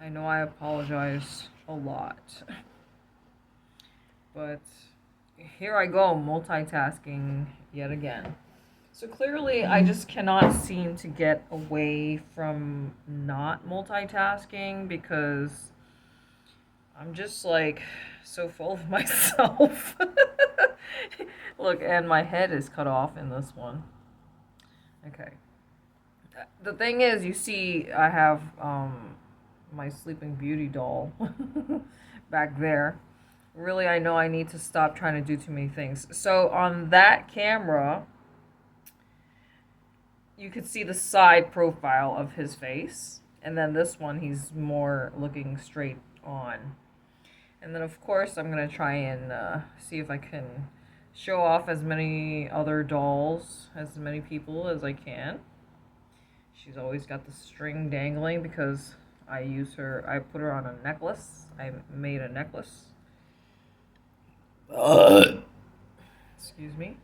I know I apologize a lot. But here I go, multitasking yet again. So clearly, I just cannot seem to get away from not multitasking because I'm just like so full of myself. Look, and my head is cut off in this one. Okay. The thing is, you see, I have my Sleeping Beauty doll back there. Really, I know I need to stop trying to do too many things. So on that camera, you could see the side profile of his face. And then this one, he's more looking straight on. And then, of course, I'm going to try and see if I can show off as many other dolls, as many people as I can. She's always got the string dangling because I put her on a necklace. I made a necklace. Excuse me.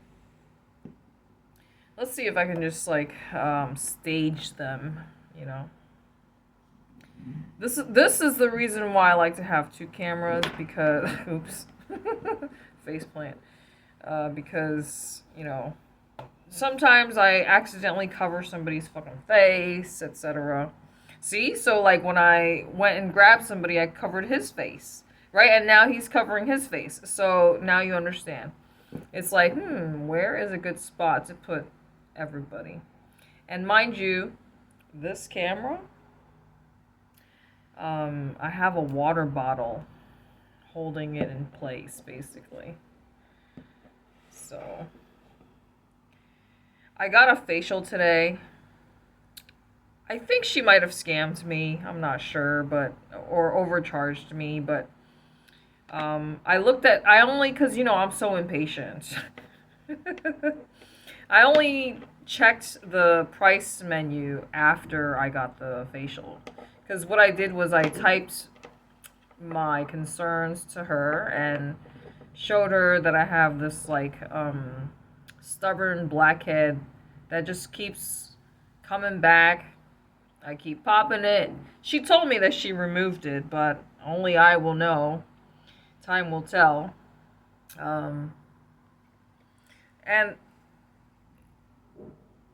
Let's see if I can just like stage them, you know. This is the reason why I like to have two cameras because oops. Face plant. Because, you know, sometimes I accidentally cover somebody's fucking face, etc. See? So like when I went and grabbed somebody, I covered his face. Right? And now he's covering his face. So now you understand. It's like, where is a good spot to put everybody? And mind you, this camera, I have a water bottle holding it in place, basically. So, I got a facial today. I think she might have scammed me. I'm not sure, or overcharged me, but because, you know, I'm so impatient. I only checked the price menu after I got the facial. Because what I did was I typed my concerns to her and showed her that I have this, like, stubborn blackhead that just keeps coming back. I keep popping it. She told me that she removed it, but only I will know. Time will tell. And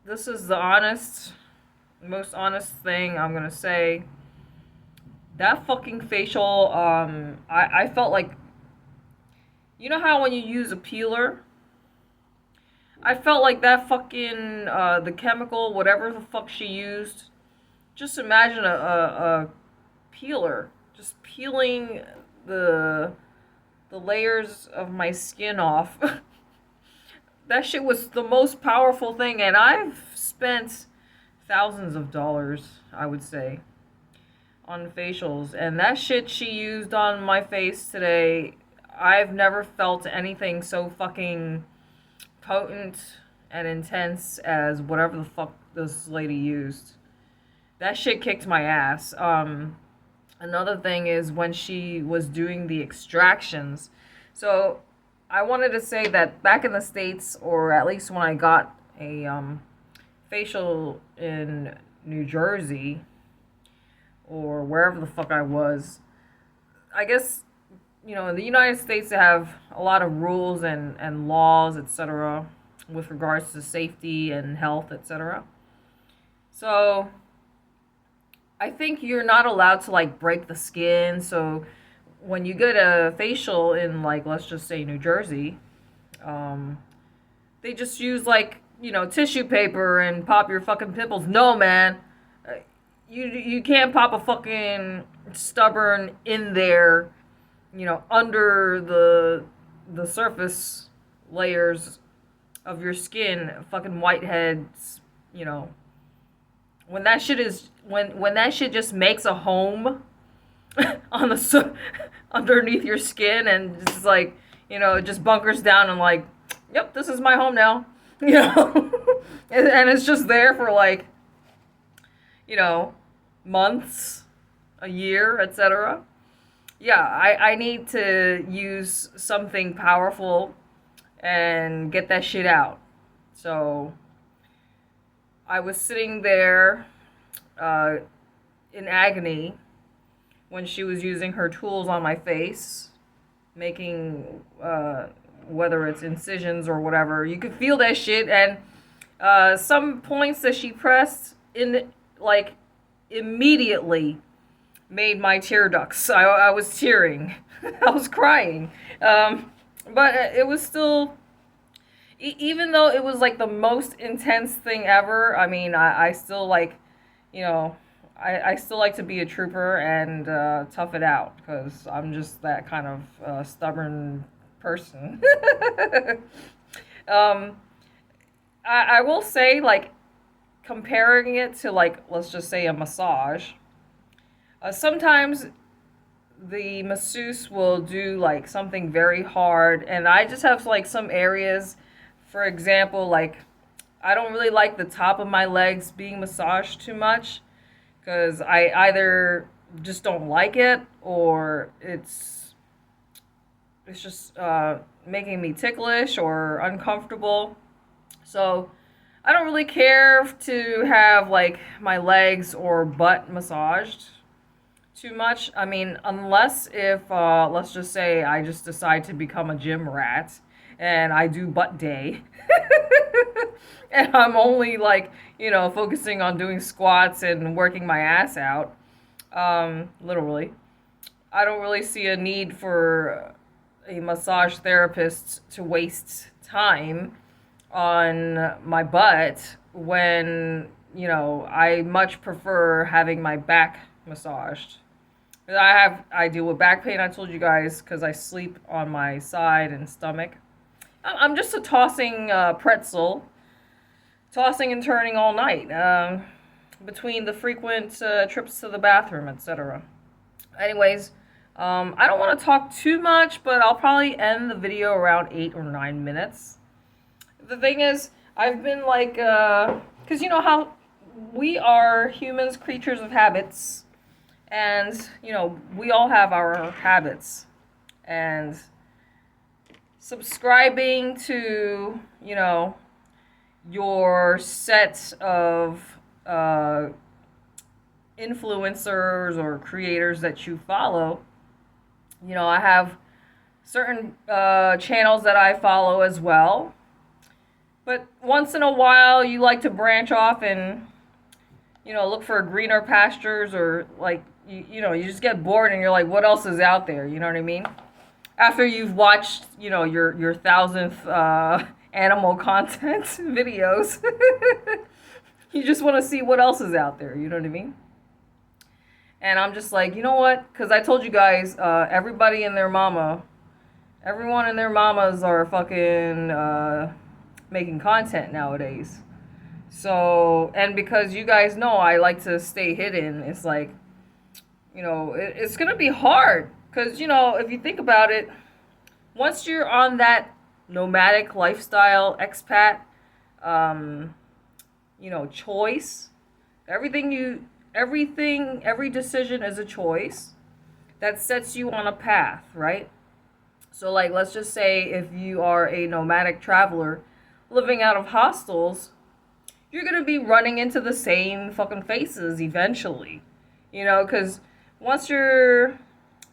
this is the most honest thing I'm gonna say. That fucking facial, I felt like, you know how when you use a peeler? I felt like that fucking, the chemical, whatever the fuck she used. Just imagine a peeler. Just peeling the layers of my skin off. That shit was the most powerful thing, and I've spent thousands of dollars, I would say, on facials. And that shit she used on my face today, I've never felt anything so fucking potent and intense as whatever the fuck this lady used. That shit kicked my ass. Another thing is when she was doing the extractions. So I wanted to say that back in the States, or at least when I got a facial in New Jersey, or wherever the fuck I was, I guess, you know, in the United States they have a lot of rules and laws, etc., with regards to safety and health, etc. So I think you're not allowed to, like, break the skin. So when you get a facial in, like, let's just say New Jersey, they just use, like, you know, tissue paper and pop your fucking pimples. No, man. You can't pop a fucking stubborn in there, you know, under the surface layers of your skin, fucking whiteheads, you know. When that shit just makes a home on the underneath your skin and just, like, you know, it just bunkers down and, like, yep, this is my home now, you know. And it's just there for, like, you know, months, a year, etc. Yeah, I need to use something powerful and get that shit out. So I was sitting there in agony when she was using her tools on my face, making whether it's incisions or whatever. You could feel that shit, and some points that she pressed in, like, immediately made my tear ducts. I was tearing. I was crying. But it was still, even though it was like the most intense thing ever, I mean, I still like, you know, I still like to be a trooper and tough it out, because I'm just that kind of stubborn person. I will say, like, comparing it to, like, let's just say a massage, sometimes the masseuse will do like something very hard, and I just have like some areas, for example, like, I don't really like the top of my legs being massaged too much, because I either just don't like it, or it's just making me ticklish or uncomfortable. So I don't really care to have like my legs or butt massaged too much. I mean, unless if let's just say I just decide to become a gym rat and I do butt day. And I'm only like, focusing on doing squats and working my ass out. Literally. I don't really see a need for a massage therapist to waste time on my butt when, I much prefer having my back massaged. I deal with back pain, I told you guys, because I sleep on my side and stomach. I'm just a tossing pretzel, tossing and turning all night, between the frequent trips to the bathroom, etc. Anyways, I don't want to talk too much, but I'll probably end the video around 8 or 9 minutes. The thing is, I've been like, because you know how we are humans, creatures of habits, and, we all have our habits, and subscribing to, your set of influencers or creators that you follow. I have certain channels that I follow as well. But once in a while, you like to branch off and, look for greener pastures, or like, you just get bored and you're like, what else is out there? You know what I mean? After you've watched, your thousandth animal content videos, you just want to see what else is out there. You know what I mean? And I'm just like, you know what? Because I told you guys, everyone and their mamas are fucking making content nowadays. So, and because you guys know I like to stay hidden, it's like, it's going to be hard. Because, if you think about it, once you're on that nomadic lifestyle, expat, choice, every decision is a choice that sets you on a path, right? So, like, let's just say if you are a nomadic traveler living out of hostels, you're going to be running into the same fucking faces eventually, because once you're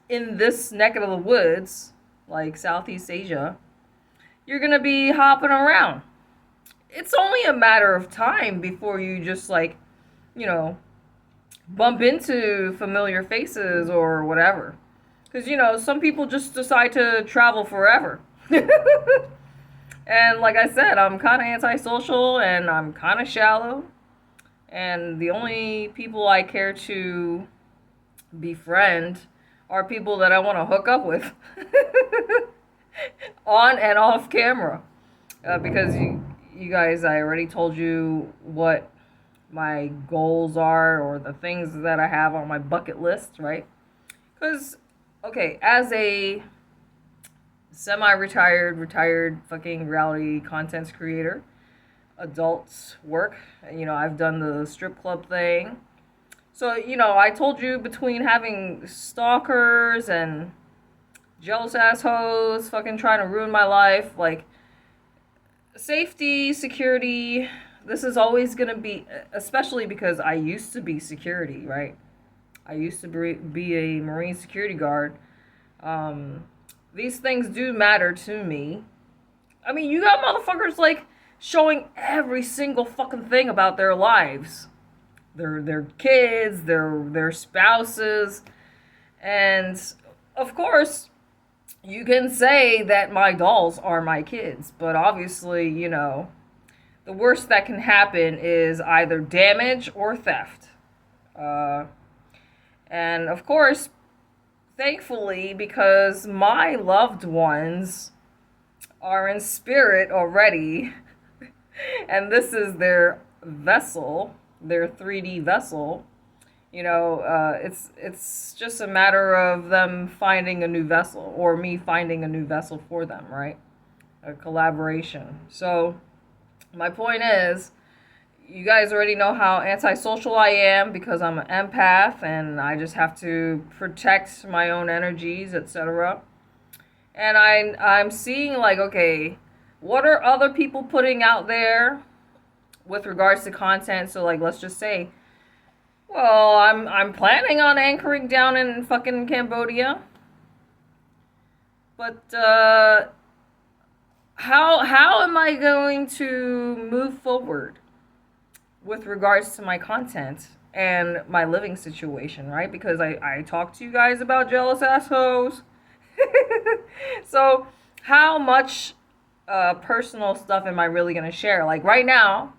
in this neck of the woods, like Southeast Asia, you're going to be hopping around. It's only a matter of time before you just, like, bump into familiar faces or whatever. Because, some people just decide to travel forever. And like I said, I'm kind of antisocial and I'm kind of shallow. And the only people I care to befriend are people that I want to hook up with. On and off camera. Because you guys, I already told you what my goals are, or the things that I have on my bucket list, right? Because, okay, as a retired fucking reality content creator, adults work, I've done the strip club thing. So, I told you, between having stalkers and jealous assholes fucking trying to ruin my life, like, safety, security, this is always gonna be, especially because I used to be security, right? I used to be a Marine security guard. These things do matter to me. I mean, you got motherfuckers like showing every single fucking thing about their lives, their kids, their spouses, and of course, you can say that my dolls are my kids, but obviously, you know, the worst that can happen is either damage or theft. And of course, thankfully, because my loved ones are in spirit already, and this is their vessel, their 3D vessel, you know, it's just a matter of them finding a new vessel, or me finding a new vessel for them, right? A collaboration. So my point is, you guys already know how antisocial I am because I'm an empath and I just have to protect my own energies, etc. And I'm seeing like, okay, what are other people putting out there with regards to content? So like, let's just say, well, I'm planning on anchoring down in fucking Cambodia, but how am I going to move forward with regards to my content and my living situation, right? Because I talked to you guys about jealous assholes. So how much personal stuff am I really going to share? Like right now,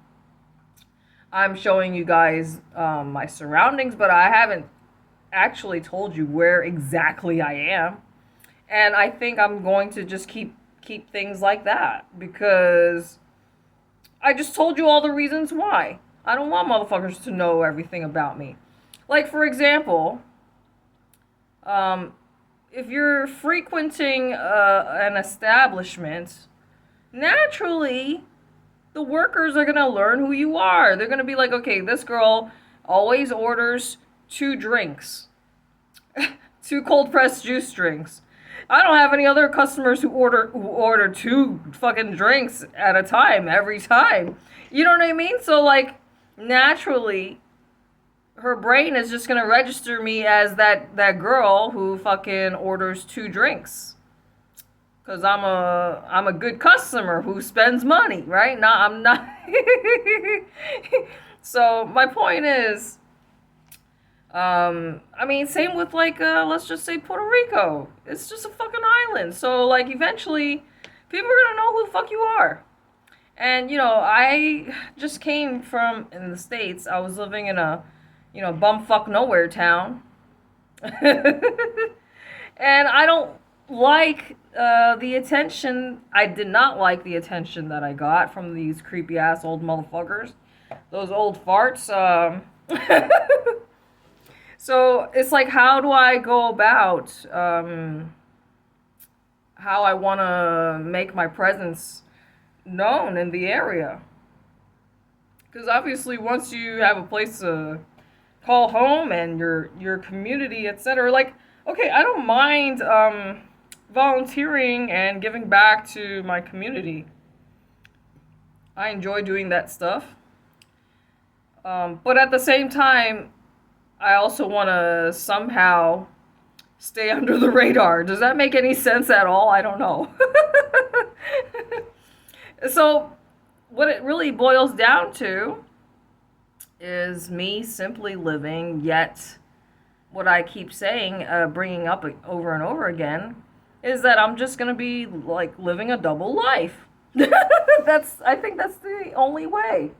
I'm showing you guys my surroundings, but I haven't actually told you where exactly I am. And I think I'm going to just keep things like that because I just told you all the reasons why. I don't want motherfuckers to know everything about me. Like, for example, if you're frequenting an establishment, naturally, the workers are going to learn who you are. They're going to be like, okay, this girl always orders 2 drinks. 2 cold-pressed juice drinks. I don't have any other customers who order 2 fucking drinks at a time, every time. You know what I mean? So, like, naturally, her brain is just gonna register me as that girl who fucking orders 2 drinks. Cause I'm a good customer who spends money, right? No, I'm not. So my point is, I mean, same with like, let's just say Puerto Rico. It's just a fucking island. So like, eventually, people are gonna know who the fuck you are. And, you know, I just came from, in the States, I was living in a, you know, bumfuck nowhere town. And I don't like the attention, I did not like the attention that I got from these creepy ass old motherfuckers. Those old farts. So it's like, how do I go about how I want to make my presence known in the area? Because obviously once you have a place to call home and your community, etc., like, okay, I don't mind volunteering and giving back to my community. I enjoy doing that stuff. But at the same time, I also want to somehow stay under the radar. Does that make any sense at all? I don't know. So what it really boils down to is me simply living, yet what I keep saying, bringing up over and over again, is that I'm just going to be like living a double life. I think that's the only way.